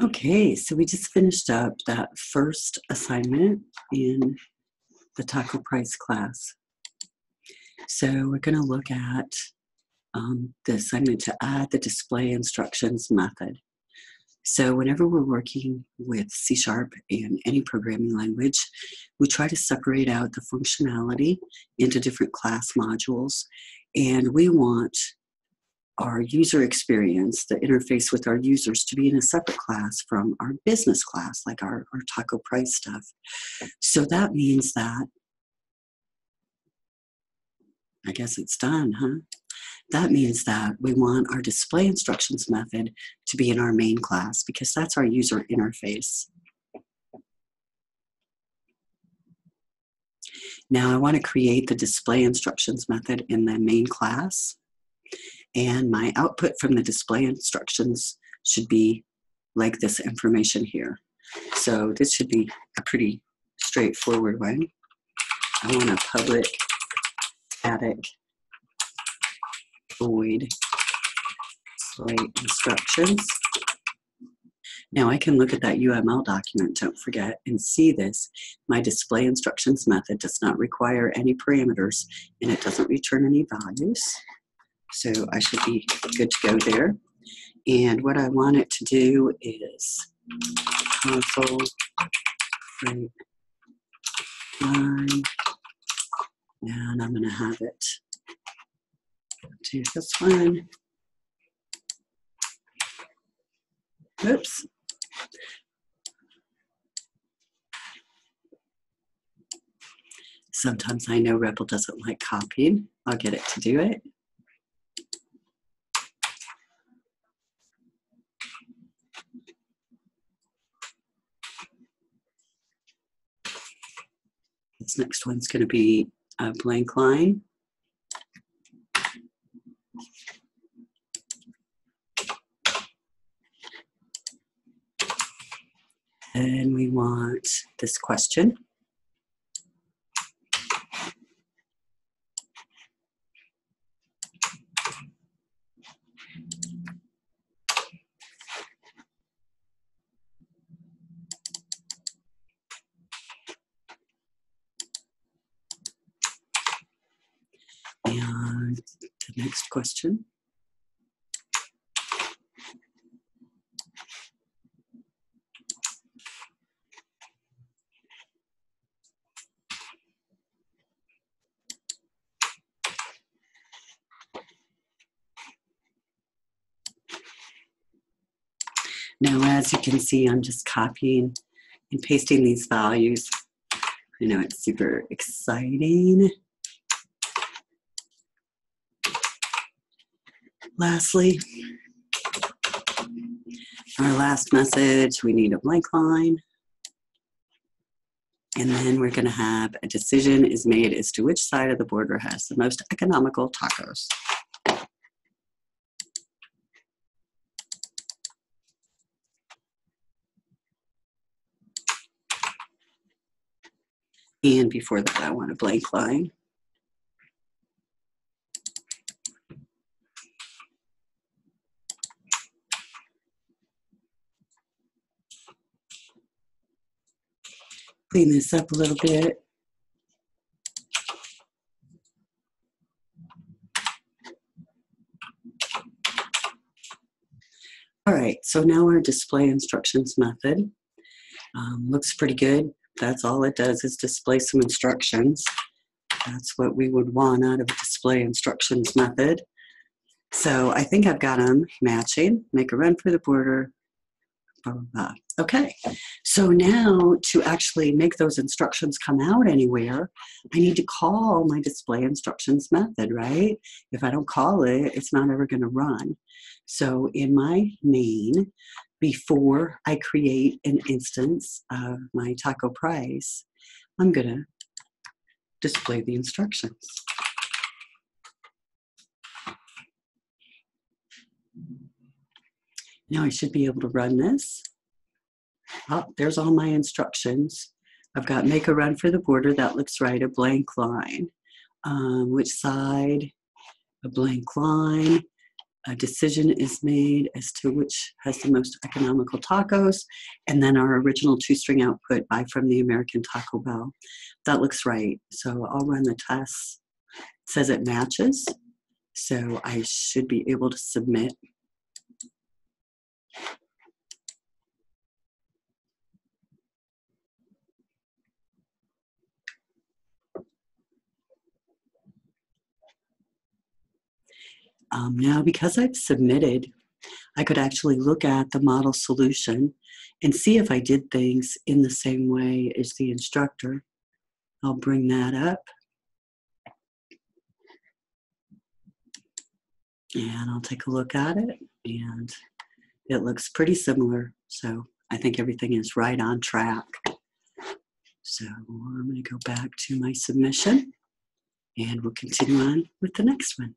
Okay, so we just finished up that first assignment in the taco price class. So we're going to look at the assignment to add the display instructions method. So whenever we're working with C# and any programming language, we try to separate out the functionality into different class modules, and we want our user experience, the interface with our users, to be in a separate class from our business class, like our taco price stuff. So that means that, I guess it's done, huh? That means that we want our display instructions method to be in our main class because that's our user interface. Now I want to create the display instructions method in the main class, and my output from the display instructions should be like this information here. So this should be a pretty straightforward one. I want a public static void display instructions. Now I can look at that UML document, don't forget, and see this. My display instructions method does not require any parameters and it doesn't return any values. So I should be good to go there. And what I want it to do is console line, and I'm going to have it do this one. Oops. Sometimes I know repl doesn't like copying. I'll get it to do it. This next one's going to be a blank line. And we want this question. And the next question. Now, as you can see, I'm just copying and pasting these values. I know it's super exciting. Lastly, our last message, we need a blank line. And then we're going to have a decision is made as to which side of the border has the most economical tacos. And before that, I want a blank line. Clean this up a little bit. All right, so now our display instructions method looks pretty good. That's all it does is display some instructions. That's what we would want out of a display instructions method. So I think I've got them matching. Make a run for the border. Blah, blah, blah. Okay, so now to actually make those instructions come out anywhere, I need to call my display instructions method, right? If I don't call it, it's not ever going to run. So in my main, before I create an instance of my taco price, I'm going to display the instructions. Now I should be able to run this. Oh, there's all my instructions. I've got make a run for the border. That looks right, a blank line. Which side? A blank line. a decision is made as to which has the most economical tacos, and then our original two-string output, buy from the American Taco Bell. That looks right. So I'll run the tests. It says it matches, so I should be able to submit. Now, because I've submitted, I could actually look at the model solution and see if I did things in the same way as the instructor. I'll bring that up. And I'll take a look at it, and it looks pretty similar. So I think everything is right on track. So I'm going to go back to my submission, and we'll continue on with the next one.